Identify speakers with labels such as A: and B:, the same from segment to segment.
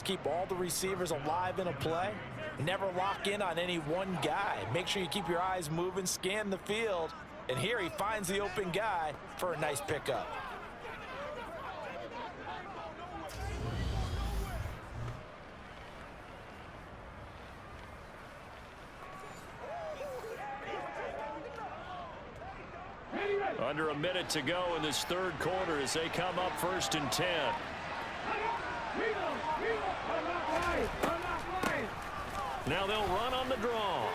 A: keep all the receivers alive in a play. Never lock in on any one guy. Make sure you keep your eyes moving, scan the field. And here he finds the open guy for a nice pickup.
B: Under a minute to go in this third quarter as they come up 1st and 10. Now they'll run on the draw.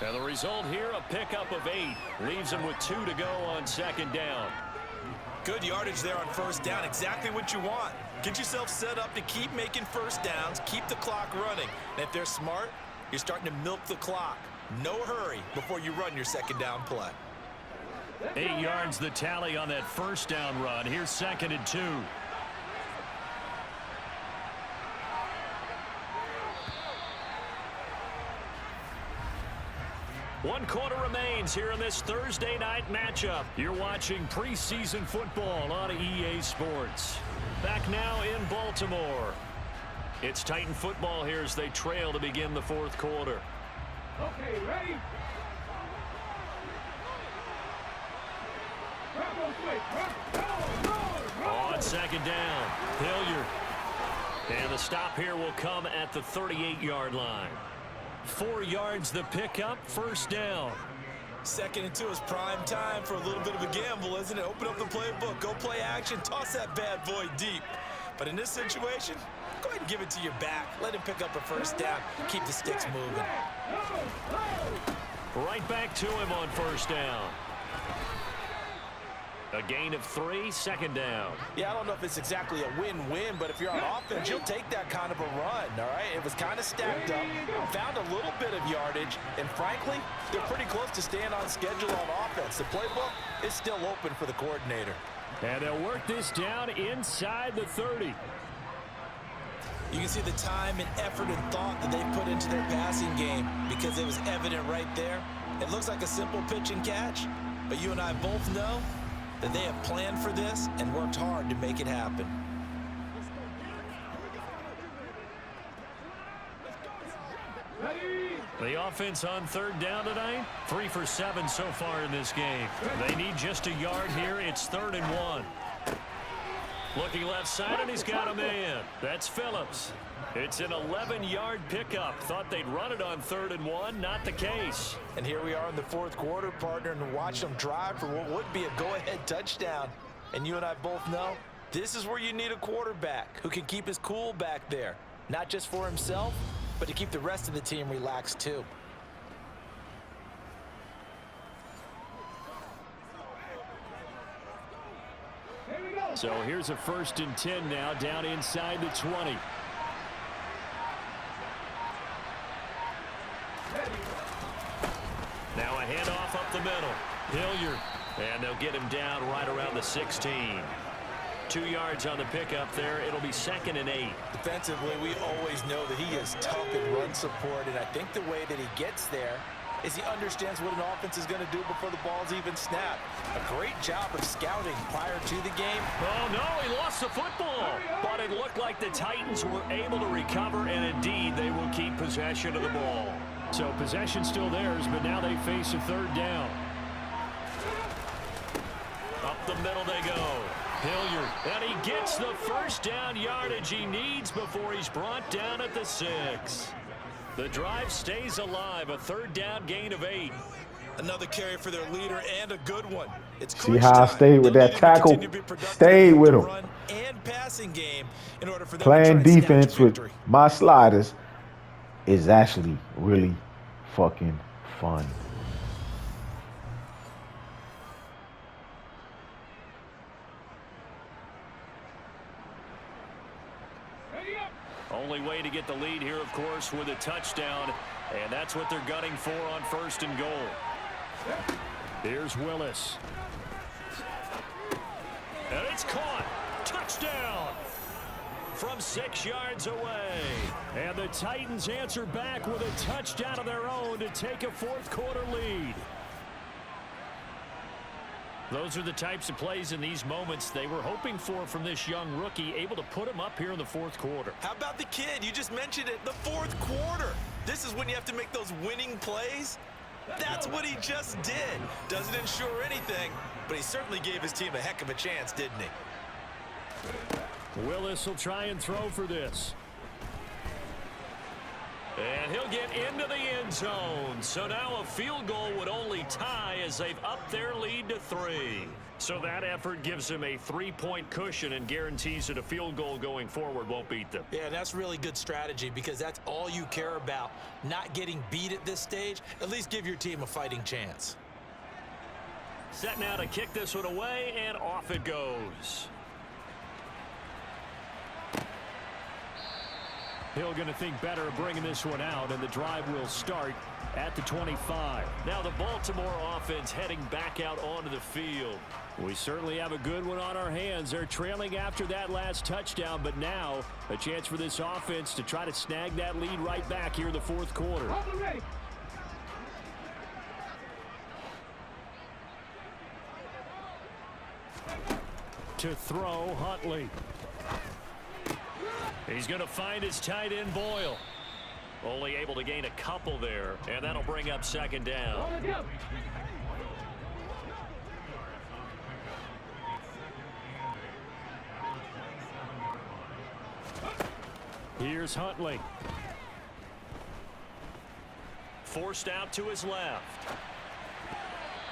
B: And the result here, a pickup of 8. Leaves them with 2 to go on 2nd down.
A: Good yardage there on 1st down. Exactly what you want. Get yourself set up to keep making 1st downs. Keep the clock running. And if they're smart, you're starting to milk the clock. No hurry before you run your 2nd down play.
B: 8 yards the tally on that 1st down run. Here's 2nd and 2. One quarter remains here in this Thursday night matchup. You're watching preseason football on EA Sports. Back now in Baltimore. It's Titan football here as they trail to begin the 4th quarter.
C: Okay, ready?
B: On 2nd down, Hilliard. And the stop here will come at the 38-yard line. 4 yards the pickup, 1st down.
A: 2nd and 2 is prime time for a little bit of a gamble, isn't it? Open up the playbook, go play action, toss that bad boy deep. But in this situation, go ahead and give it to your back. Let him pick up a 1st down. Keep the sticks moving.
B: Right back to him on 1st down. A gain of 3, 2nd down.
A: Yeah, I don't know if it's exactly a win-win, but if you're on offense, you'll take that kind of a run, all right? It was kind of stacked up, found a little bit of yardage, and frankly, they're pretty close to staying on schedule on offense. The playbook is still open for the coordinator.
B: And they'll work this down inside the 30.
A: You can see the time and effort and thought that they put into their passing game because it was evident right there. It looks like a simple pitch and catch, but you and I both know that they have planned for this and worked hard to make it happen.
B: The offense on 3rd down tonight, 3 for 7 so far in this game. They need just a yard here. It's 3rd and 1. Looking left side, and he's got a man. That's Phillips. It's an 11-yard pickup. Thought they'd run it on 3rd and 1. Not the case.
A: And here we are in the 4th quarter, partner, and watch them drive for what would be a go-ahead touchdown. And you and I both know this is where you need a quarterback who can keep his cool back there. Not just for himself, but to keep the rest of the team relaxed too.
B: So here's a 1st and 10 now down inside the 20. Now a handoff up the middle. Hilliard. And they'll get him down right around the 16. 2 yards on the pickup there. It'll be 2nd and 8.
A: Defensively, we always know that he is tough in run support, and I think the way that he gets there is he understands what an offense is going to do before the ball's even snapped. A great job of scouting prior to the game.
B: Oh, no, he lost the football. But it looked like the Titans were able to recover, and indeed they will keep possession of the ball. So possession still theirs, but now they face a 3rd down. Up the middle they go. Hilliard, and he gets the 1st down yardage he needs before he's brought down at the 6. The drive stays alive, a 3rd down gain of 8.
A: Another carry for their leader and a good one. It's
D: see how I stayed with that tackle, stayed with him.
A: And passing game in order for them
D: playing
A: to
D: defense with my sliders is actually really fucking fun.
B: Only way to get the lead here, of course, with a touchdown, and that's what they're gunning for on 1st and goal. Here's Willis. And it's caught. Touchdown from 6 yards away. And the Titans answer back with a touchdown of their own to take a 4th quarter lead. Those are the types of plays in these moments they were hoping for from this young rookie, able to put him up here in the fourth quarter.
A: How about the kid? You just mentioned it, the fourth quarter. This is when you have to make those winning plays. That's what he just did. Doesn't ensure anything, but he certainly gave his team a heck of a chance, didn't he?
B: Willis will try and throw for this. And he'll get into the end zone. So now a field goal would only tie as they've upped their lead to 3. So that effort gives him a 3-point cushion and guarantees that a field goal going forward won't beat them.
A: Yeah, that's really good strategy because that's all you care about. Not getting beat at this stage. At least give your team a fighting chance.
B: Set now to kick this one away, and off it goes. Hill going to think better of bringing this one out, and the drive will start at the 25. Now the Baltimore offense heading back out onto the field. We certainly have a good one on our hands. They're trailing after that last touchdown, but now a chance for this offense to try to snag that lead right back here in the fourth quarter. To throw, Huntley. He's going to find his tight end, Boyle. Only able to gain a couple there, and that'll bring up second down. Here's Huntley. Forced out to his left.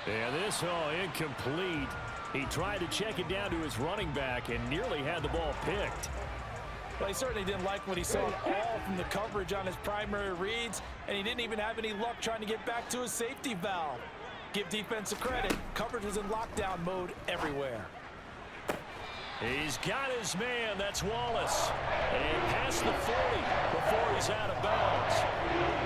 B: And this, incomplete. He tried to check it down to his running back and nearly had the ball picked.
A: Well, he certainly didn't like what he saw all from the coverage on his primary reads, and he didn't even have any luck trying to get back to his safety valve. Give defense a credit. Coverage was in lockdown mode everywhere.
B: He's got his man. That's Wallace. And past the 40 before he's out of bounds.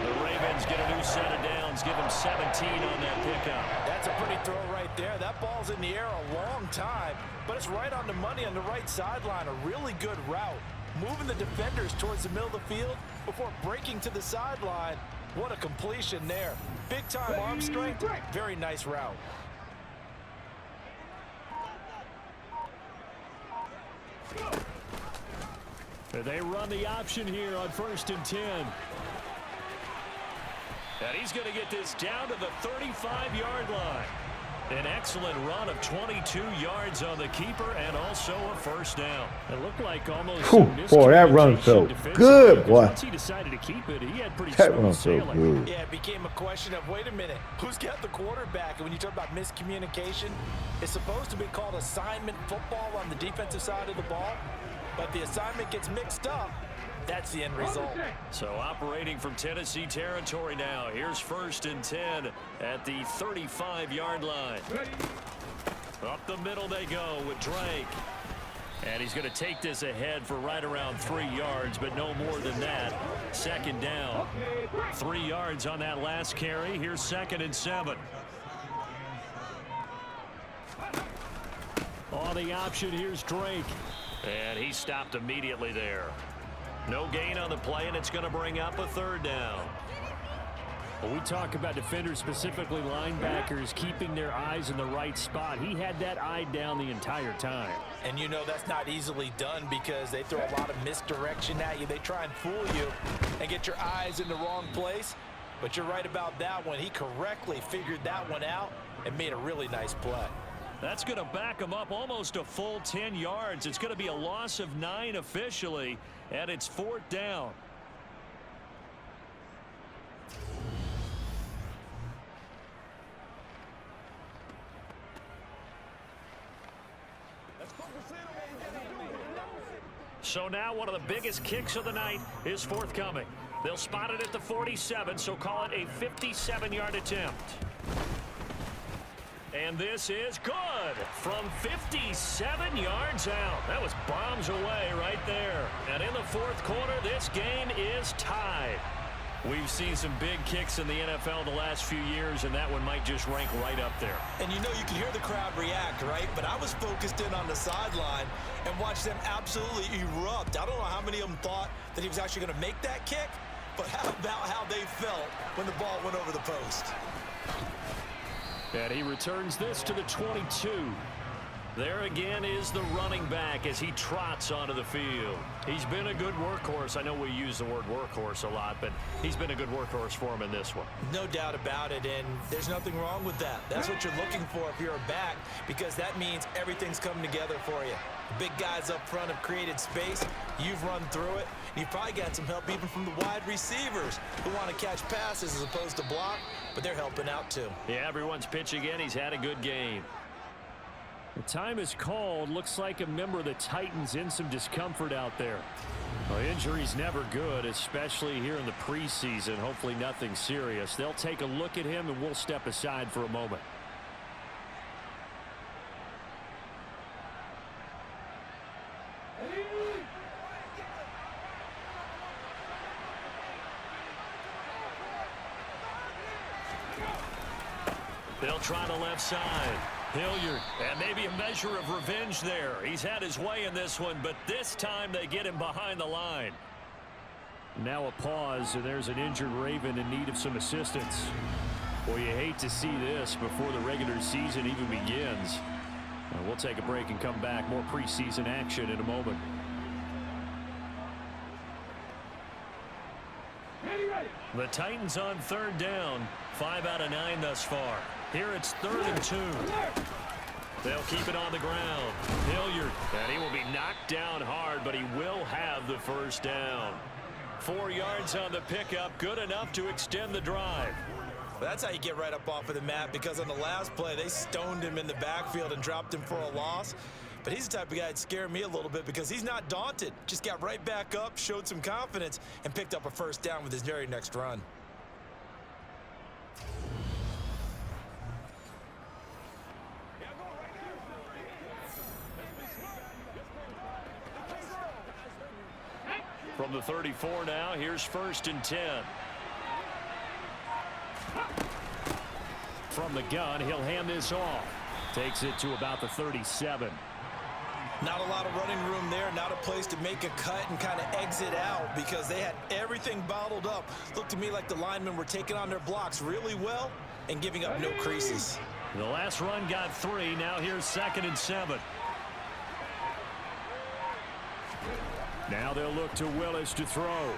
B: The Ravens get a new set of downs. Give him 17 on that pickup.
A: That's a pretty throw right there. That ball's in the air a long time, but it's right on the money on the right sideline. A really good route. Moving the defenders towards the middle of the field before breaking to the sideline. What a completion there. Big-time arm strength. Very nice route.
B: They run the option here on 1st and 10. And he's going to get this down to the 35-yard line. An excellent run of 22 yards on the keeper and also a first down. It looked like almost
D: boy, that run felt good, boy.
B: Once he decided to keep it, he had pretty smooth sailing.
A: Yeah, it became a question of, wait a minute, who's got the quarterback? And when you talk about miscommunication, it's supposed to be called assignment football on the defensive side of the ball. But the assignment gets mixed up. That's the end result.
B: So operating from Tennessee territory now. Here's 1st and 10 at the 35-yard line. Up the middle they go with Drake. And he's going to take this ahead for right around 3 yards, but no more than that. Second down. 3 yards on that last carry. Here's 2nd and 7. On the option, here's Drake. And he stopped immediately there. No gain on the play, and it's going to bring up a 3rd down. When we talk about defenders, specifically linebackers, keeping their eyes in the right spot, he had that eye down the entire time.
A: And you know that's not easily done because they throw a lot of misdirection at you. They try and fool you and get your eyes in the wrong place. But you're right about that one. He correctly figured that one out and made a really nice play.
B: That's going to back him up almost a full 10 yards. It's going to be a loss of 9 officially, and it's 4th down. So now one of the biggest kicks of the night is forthcoming. They'll spot it at the 47, so call it a 57-yard attempt. And this is good from 57 yards out. That was bombs away right there. And in the fourth quarter, this game is tied. We've seen some big kicks in the NFL the last few years, and that one might just rank right up there.
A: And you know, you can hear the crowd react, right? But I was focused in on the sideline and watched them absolutely erupt. I don't know how many of them thought that he was actually going to make that kick, but how about how they felt when the ball went over the post?
B: And he returns this to the 22. There again is the running back as he trots onto the field. He's been a good workhorse. I know we use the word workhorse a lot, but he's been a good workhorse for him in this one.
A: No doubt about it, and there's nothing wrong with that. That's what you're looking for if you're a back, because that means everything's coming together for you. The big guys up front have created space. You've run through it. You've probably got some help even from the wide receivers who want to catch passes as opposed to block, but they're helping out too.
B: Yeah, everyone's pitching in. He's had a good game. The time is called. Looks like a member of the Titans in some discomfort out there. Well, injury's never good, especially here in the preseason. Hopefully nothing serious. They'll take a look at him, and we'll step aside for a moment. They'll try the left side. Hilliard, and maybe a measure of revenge there. He's had his way in this one, but this time they get him behind the line. Now a pause, and there's an injured Raven in need of some assistance. Well, you hate to see this before the regular season even begins. We'll take a break and come back. More preseason action in a moment. The Titans on third down. 5 out of 9 thus far. Here it's 3rd and 2. They'll keep it on the ground. Hilliard, and he will be knocked down hard, but he will have the first down. 4 yards on the pickup, good enough to extend the drive.
A: Well, that's how you get right up off of the mat, because on the last play, they stoned him in the backfield and dropped him for a loss. But he's the type of guy that scared me a little bit because he's not daunted. Just got right back up, showed some confidence, and picked up a first down with his very next run.
B: From the 34 now, here's 1st and 10. From the gun, he'll hand this off. Takes it to about the 37.
A: Not a lot of running room there, not a place to make a cut and kind of exit out because they had everything bottled up. Looked to me like the linemen were taking on their blocks really well and giving up no creases.
B: The last run got 3. Now here's 2nd and 7. Now they'll look to Willis to throw.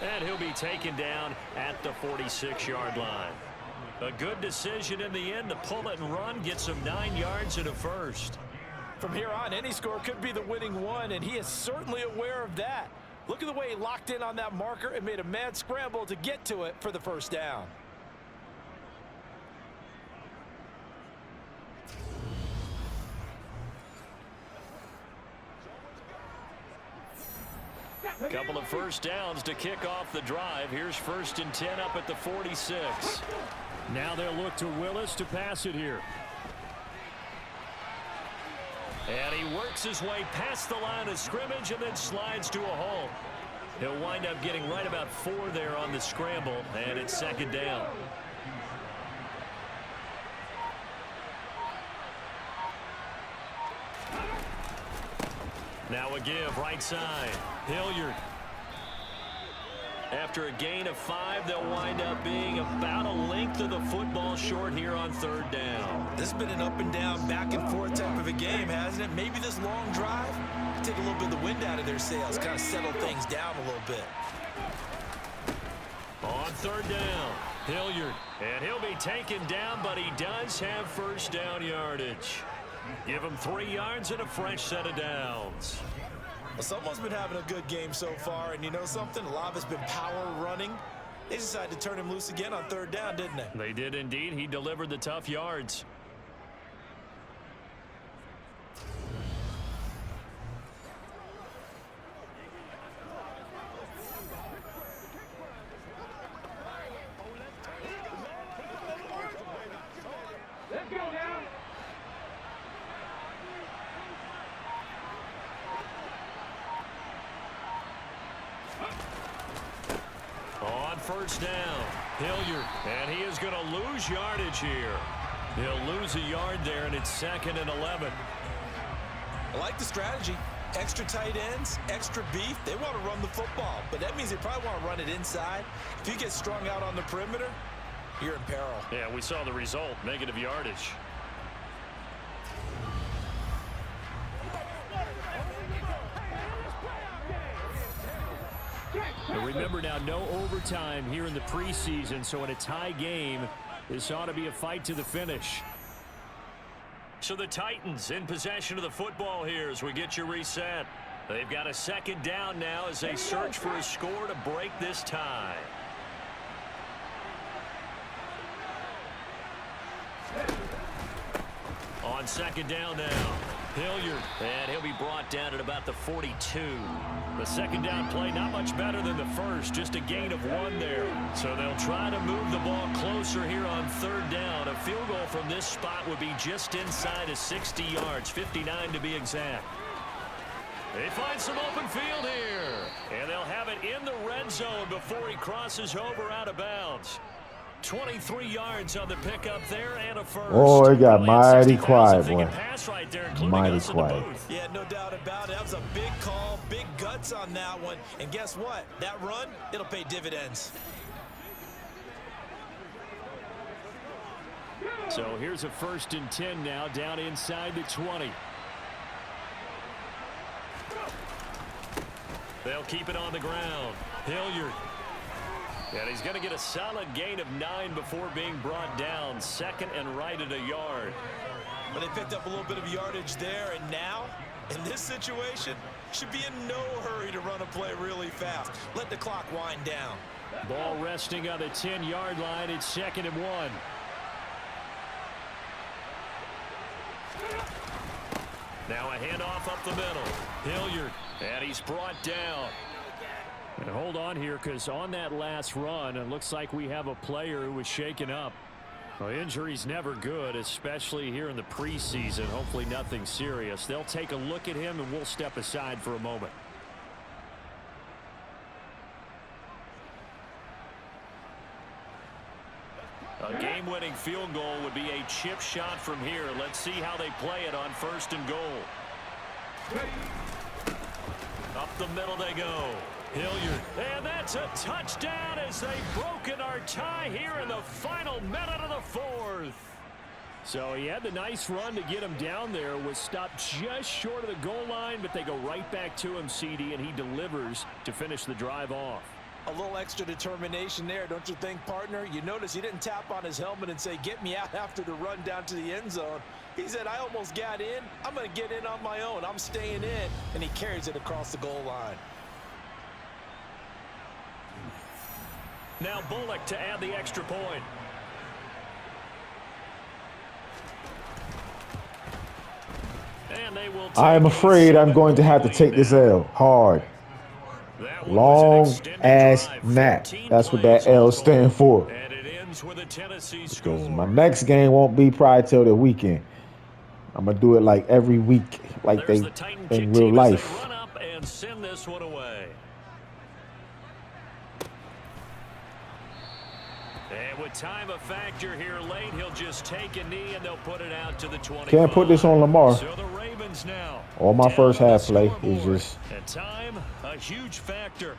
B: And he'll be taken down at the 46-yard line. A good decision in the end to pull it and run, get some 9 yards and a first.
A: From here on, any score could be the winning one, and he is certainly aware of that. Look at the way he locked in on that marker and made a mad scramble to get to it for the first down.
B: A couple of first downs to kick off the drive. Here's 1st and 10 up at the 46. Now they'll look to Willis to pass it here. And he works his way past the line of scrimmage and then slides to a halt. He'll wind up getting right about 4 there on the scramble, and it's 2nd down. Now a give, right side. Hilliard. After a gain of 5, they'll wind up being about a length of the football short here on 3rd down.
A: This has been an up and down, back and forth type of a game, hasn't it? Maybe this long drive, take a little bit of the wind out of their sails, kind of settle things down a little bit.
B: On 3rd down, Hilliard. And he'll be taken down, but he does have first down yardage. Give him 3 yards and a fresh set of downs.
A: Well, someone's been having a good game so far, and you know something? A lot of it's been power running. They decided to turn him loose again on 3rd down, didn't they?
B: They did indeed. He delivered the tough yards.
C: Let's go now.
B: On 1st down, Hilliard, and he is going to lose yardage here. He'll lose a yard there, and it's 2nd and 11.
A: I like the strategy. Extra tight ends, extra beef, they want to run the football, but that means they probably want to run it inside. If you get strung out on the perimeter, you're in peril.
B: Yeah, we saw the result, negative yardage. And remember now, no overtime here in the preseason, so in a tie game, this ought to be a fight to the finish. So the Titans in possession of the football here as we get you reset. They've got a second down now as they search for a score to break this tie. On second down now, Hilliard, and he'll be brought down at about the 42. The second down play not much better than the first, just a gain of 1 there. So they'll try to move the ball closer here on third down. A field goal from this spot would be just inside of 60 yards, 59 to be exact. They find some open field here, and they'll have it in the red zone before he crosses over out of bounds. 23 yards on the pickup there and a first.
D: Oh, it got mighty quiet, boy.
B: Right there,
D: mighty quiet.
A: Yeah, no doubt about it. That was a big call, big guts on that one. And guess what? That run, it'll pay dividends.
B: So here's a 1st and 10 now, down inside the 20. They'll keep it on the ground. Hilliard. And he's going to get a solid gain of 9 before being brought down. Second and right at a yard.
A: But they picked up a little bit of yardage there, and now, in this situation, should be in no hurry to run a play really fast. Let the clock wind down.
B: Ball resting on the 10-yard line. It's 2nd and 1. Now a handoff up the middle. Hilliard, and he's brought down. And hold on here, because on that last run, it looks like we have a player who was shaken up. Well, injury's never good, especially here in the preseason. Hopefully nothing serious. They'll take a look at him, and we'll step aside for a moment. A game-winning field goal would be a chip shot from here. Let's see how they play it on 1st and goal. Up the middle they go. Hilliard, and that's a touchdown as they've broken our tie here in the final minute of the 4th. So he had the nice run to get him down there, was stopped just short of the goal line, but they go right back to him, CD, and he delivers to finish the drive off.
A: A little extra determination there, don't you think, partner? You notice he didn't tap on his helmet and say, get me out after the run down to the end zone. He said, I almost got in. I'm going to get in on my own. I'm staying in. And he carries it across the goal line.
B: Now Bullock to add the extra point. And they will.
D: I am afraid I'm going to have to take this L hard. Long ass nap. That's what that L stands for.
B: And it ends with a Tennessee
D: because
B: score.
D: my next game won't be probably till the weekend. I'm gonna do it like every week, like they in real life.
B: Run up and send this one away. And with time a factor here late, he'll just take a knee and they'll put it out to the 20.
D: Can't put this on Lamar.
B: So the Ravens now.
D: All my first half play is just.
B: And time, a huge factor.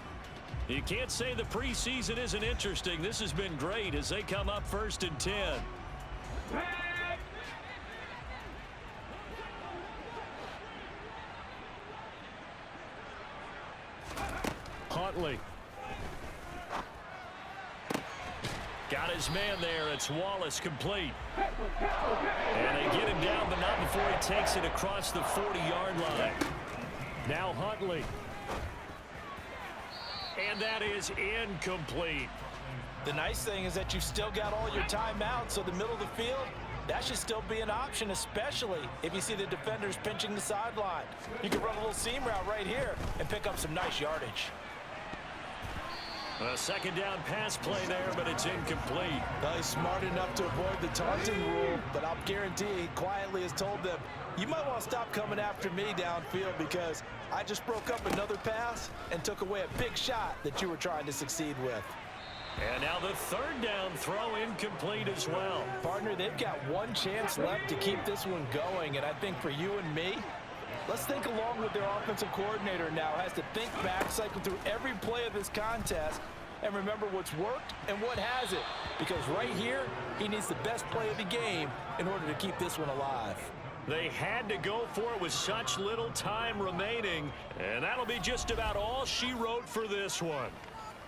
B: You can't say the preseason isn't interesting. This has been great as they come up 1st and 10. Huntley. Got his man there. It's Wallace complete. And they get him down, but not before he takes it across the 40-yard line. Now Huntley. And that is incomplete.
A: The nice thing is that you've still got all your timeouts, so the middle of the field, that should still be an option, especially if you see the defenders pinching the sideline. You can run a little seam route right here and pick up some nice yardage.
B: A second down pass play there, but it's incomplete.
A: Well, he's smart enough to avoid the taunting rule, but I'll guarantee he quietly has told them, you might want to stop coming after me downfield because I just broke up another pass and took away a big shot that you were trying to succeed with.
B: And now the 3rd down throw incomplete as well.
A: Partner, they've got one chance left to keep this one going, and I think for you and me, Let's think along with their offensive coordinator now. Has to think back, cycle through every play of this contest, and remember what's worked and what hasn't. Because right here, he needs the best play of the game in order to keep this one alive.
B: They had to go for it with such little time remaining, and that'll be just about all she wrote for this one.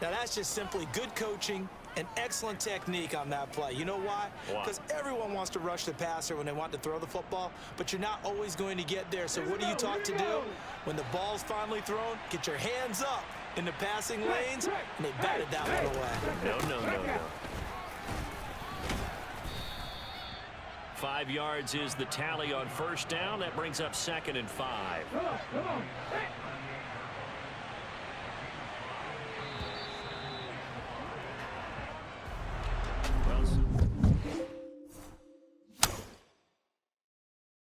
A: Now, that's just simply good coaching and excellent technique on that play. You know why? Because everyone wants to rush the passer when they want to throw the football, but you're not always going to get there. So what are you taught to do? When the ball's finally thrown, get your hands up in the passing lanes, and they batted that one away.
B: No. 5 yards is the tally on first down. That brings up 2nd and 5.